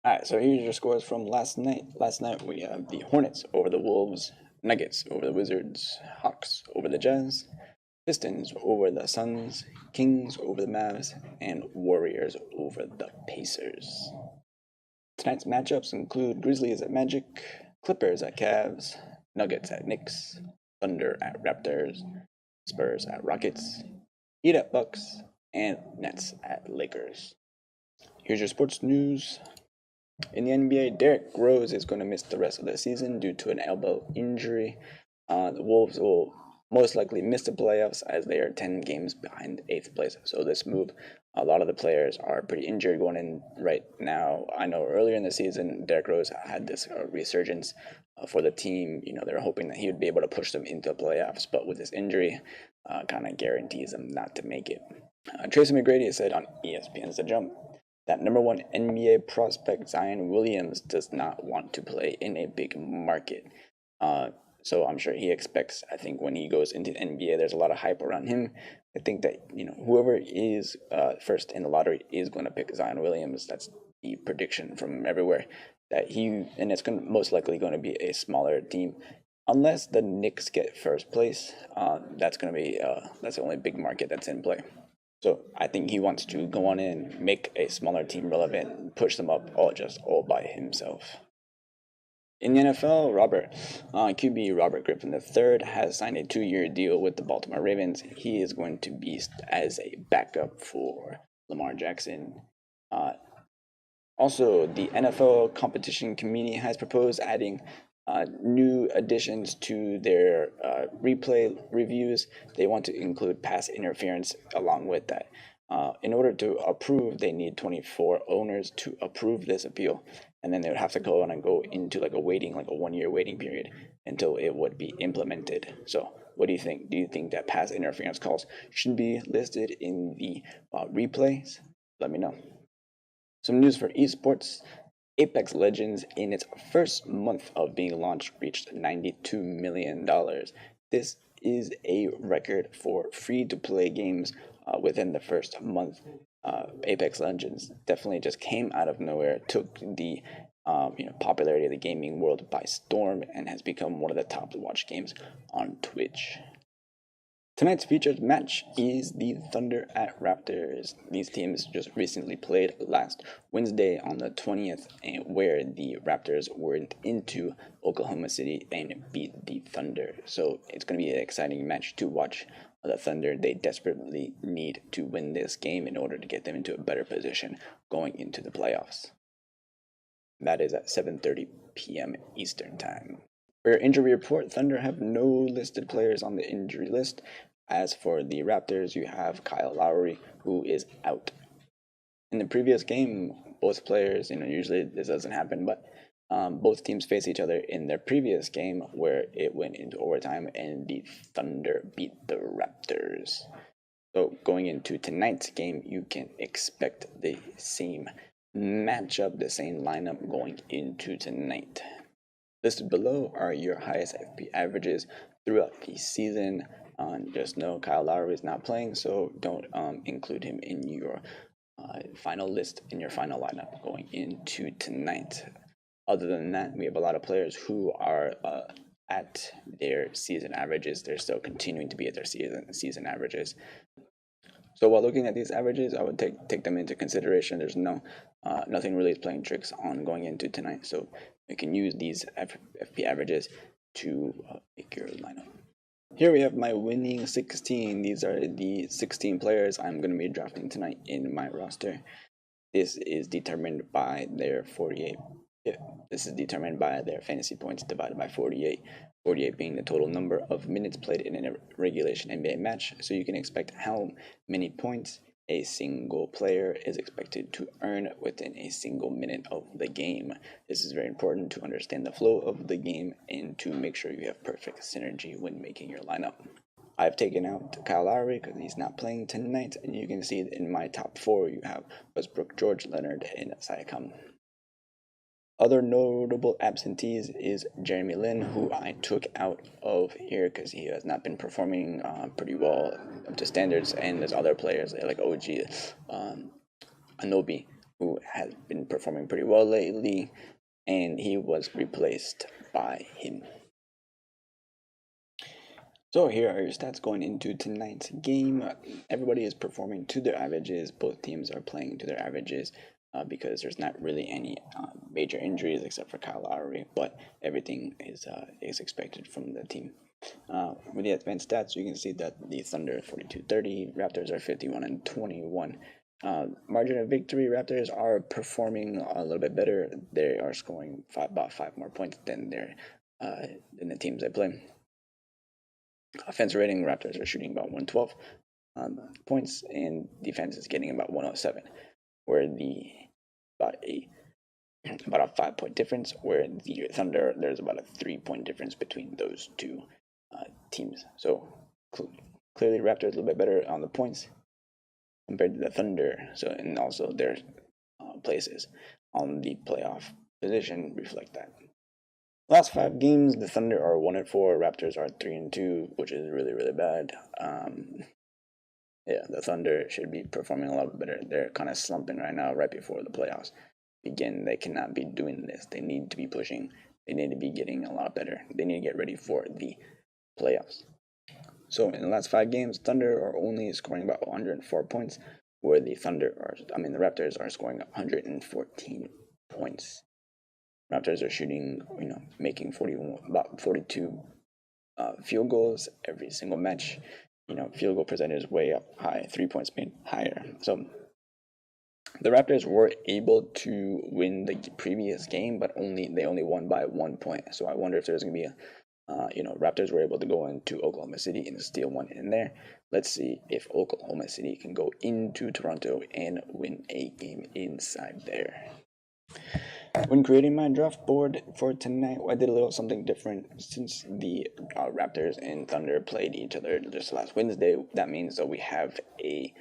Alright, so here's your scores from last night. Last night we have the Hornets over the Wolves, Nuggets over the Wizards, Hawks over the Jazz, Pistons over the Suns, Kings over the Mavs, and Warriors over the Pacers. Tonight's matchups include Grizzlies at Magic, Clippers at Cavs, Nuggets at Knicks, Thunder at Raptors, Spurs at Rockets, Heat at Bucks, and Nets at Lakers. Here's your sports news. In the NBA, Derrick Rose is going to miss the rest of the season due to an elbow injury. The Wolves will most likely miss the playoffs as they are 10 games behind 8th place. So this move, a lot of the players are pretty injured going in right now. I know earlier in the season, Derrick Rose had this resurgence for the team. You know, they were hoping that he would be able to push them into the playoffs, but with this injury, kind of guarantees them not to make it. Tracy McGrady said on ESPN's The Jump that number one NBA prospect Zion Williams does not want to play in a big market. So I'm sure he expects, I think when he goes into the NBA, there's a lot of hype around him. I think that, whoever is first in the lottery is going to pick Zion Williams. That's the prediction from everywhere. And it's most likely going to be a smaller team. Unless the Knicks get first place, that's the only big market that's in play. So I think he wants to go on in, make a smaller team relevant, push them up all by himself. In the NFL, QB Robert Griffin III has signed a 2-year deal with the Baltimore Ravens. He is going to be as a backup for Lamar Jackson. Also, the NFL competition committee has proposed adding new additions to their replay reviews. They want to include pass interference along with that. In order to approve, they need 24 owners to approve this appeal, and then they would have to go on and go into like a 1-year waiting period until it would be implemented. So, what do you think? Do you think that pass interference calls should be listed in the replays? Let me know. Some news for esports. Apex Legends, in its first month of being launched, reached $92 million. This is a record for free-to-play games within the first month. Apex Legends definitely just came out of nowhere, took the popularity of the gaming world by storm, and has become one of the top-watched games on Twitch. Tonight's featured match is the Thunder at Raptors. These teams just recently played last Wednesday on the 20th, where the Raptors went into Oklahoma City and beat the Thunder. So it's going to be an exciting match to watch. The Thunder, they desperately need to win this game in order to get them into a better position going into the playoffs. That is at 7:30 p.m. Eastern Time. For your injury report, Thunder have no listed players on the injury list. As for the Raptors, you have Kyle Lowry, who is out. In the previous game, both players, usually this doesn't happen, but both teams face each other in their previous game where it went into overtime and the Thunder beat the Raptors. So going into tonight's game, you can expect the same matchup, the same lineup going into tonight. Listed below are your highest FP averages throughout the season. Just know Kyle Lowry is not playing, so don't include him in your final list, in your final lineup going into tonight. Other than that, we have a lot of players who are at their season averages. They're still continuing to be at their season averages. So while looking at these averages, I would take them into consideration. There's nothing really playing tricks on going into tonight, so you can use these FP averages to make your lineup. Here we have my winning 16. These are the 16 players I'm going to be drafting tonight in my roster. This is determined by their 48. This is determined by their fantasy points divided by 48. 48 being the total number of minutes played in a regulation NBA match. So you can expect how many points a single player is expected to earn within a single minute of the game. This is very important to understand the flow of the game and to make sure you have perfect synergy when making your lineup. I've taken out Kyle Lowry because he's not playing tonight, and you can see in my top 4 you have Westbrook, George Leonard, and Siakam. Other notable absentees is Jeremy Lin, who I took out of here because he has not been performing pretty well up to standards, and there's other players like OG Anobi, who has been performing pretty well lately, and he was replaced by him. So here are your stats going into tonight's game. Everybody is performing to their averages. Both teams are playing to their averages because there's not really any major injuries except for Kyle Lowry, but everything is expected from the team. With the advanced stats, you can see that the Thunder are 42-30, Raptors are 51-21. Margin of victory, Raptors are performing a little bit better. They are scoring about 5 more points than the teams they play. Offense rating, Raptors are shooting about 112 points, and defense is getting about 107, where about a 5-point difference, where the Thunder, there's about a 3-point difference between those two teams. So clearly Raptors a little bit better on the points compared to the Thunder. So, and also their places on the playoff position reflect that. Last 5 games, the Thunder are 1-4, Raptors are 3-2, which is really, really bad. Yeah, the Thunder should be performing a lot better. They're kind of slumping right now, right before the playoffs begin. They cannot be doing this. They need to be pushing. They need to be getting a lot better. They need to get ready for the playoffs. So in the last 5 games, Thunder are only scoring about 104 points, where the Raptors are scoring 114 points. Raptors are shooting, making about 42 field goals every single match. Field goal percentage is way up high, 3 points made higher. So the Raptors were able to win the previous game, but they only won by 1 point. So I wonder if there's going to be Raptors were able to go into Oklahoma City and steal one in there. Let's see if Oklahoma City can go into Toronto and win a game inside there. When creating my draft board for tonight, I did a little something different. Since the Raptors and Thunder played each other just last Wednesday, that means that we have a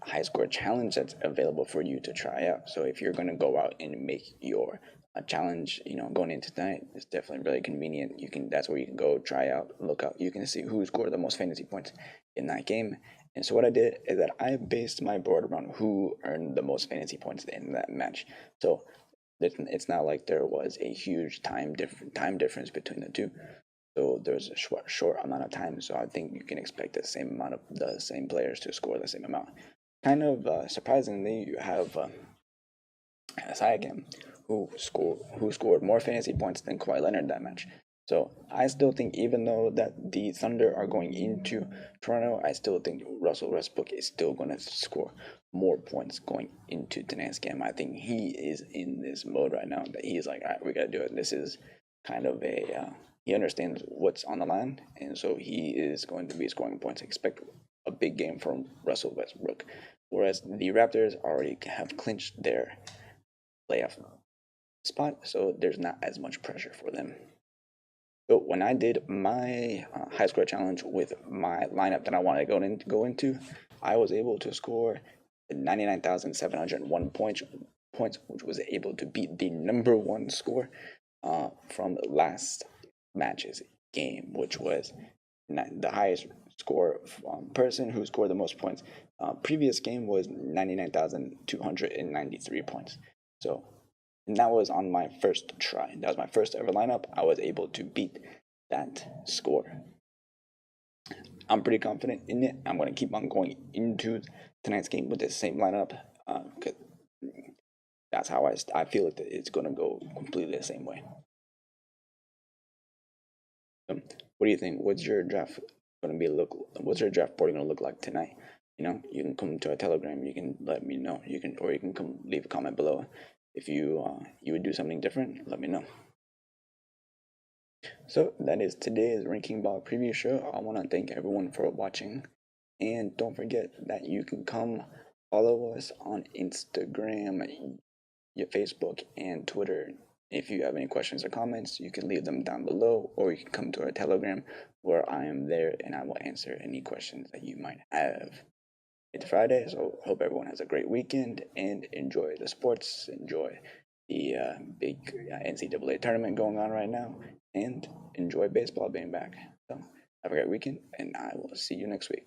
high score challenge that's available for you to try out. So if you're going to go out and make your challenge, going into tonight, it's definitely really convenient. That's where you can go try out, look out. You can see who scored the most fantasy points in that game. And so what I did is that I based my board around who earned the most fantasy points in that match. So it's not like there was a huge time difference between the two. So there's a short amount of time. So I think you can expect the same players to score the same amount. Kind of surprisingly, you have Siakam, who scored more fantasy points than Kawhi Leonard that match. So I still think, even though that the Thunder are going into Toronto, I still think Russell Westbrook is still going to score more points going into tonight's game. I think he is in this mode right now that he's like, all right, we got to do it. This is kind of he understands what's on the line, and so he is going to be scoring points. Expect a big game from Russell Westbrook. Whereas the Raptors already have clinched their playoff spot, so there's not as much pressure for them. So when I did my high score challenge with my lineup that I wanted to go into, I was able to score 99,701 points, which was able to beat the number 1 score from last match's game, which was the highest score person who scored the most points. Previous game was 99,293 points. So, and that was on my first try. That was my first ever lineup. I was able to beat that score. I'm pretty confident in it. I'm going to keep on going into tonight's game with the same lineup because that's how I feel it's going to go completely the same way. What do you think? What's your draft going to be What's your draft board going to look like tonight? You can come to our Telegram. You can let me know. You can come leave a comment below. If you would do something different, let me know. So that is today's Ranking Ball preview show. I want to thank everyone for watching, and don't forget that you can come follow us on Instagram, your Facebook, and Twitter. If you have any questions or comments, you can leave them down below, or you can come to our Telegram where I am there and I will answer any questions that you might have. It's Friday, so hope everyone has a great weekend and enjoy the sports, enjoy the big NCAA tournament going on right now, and enjoy baseball being back. So have a great weekend, and I will see you next week.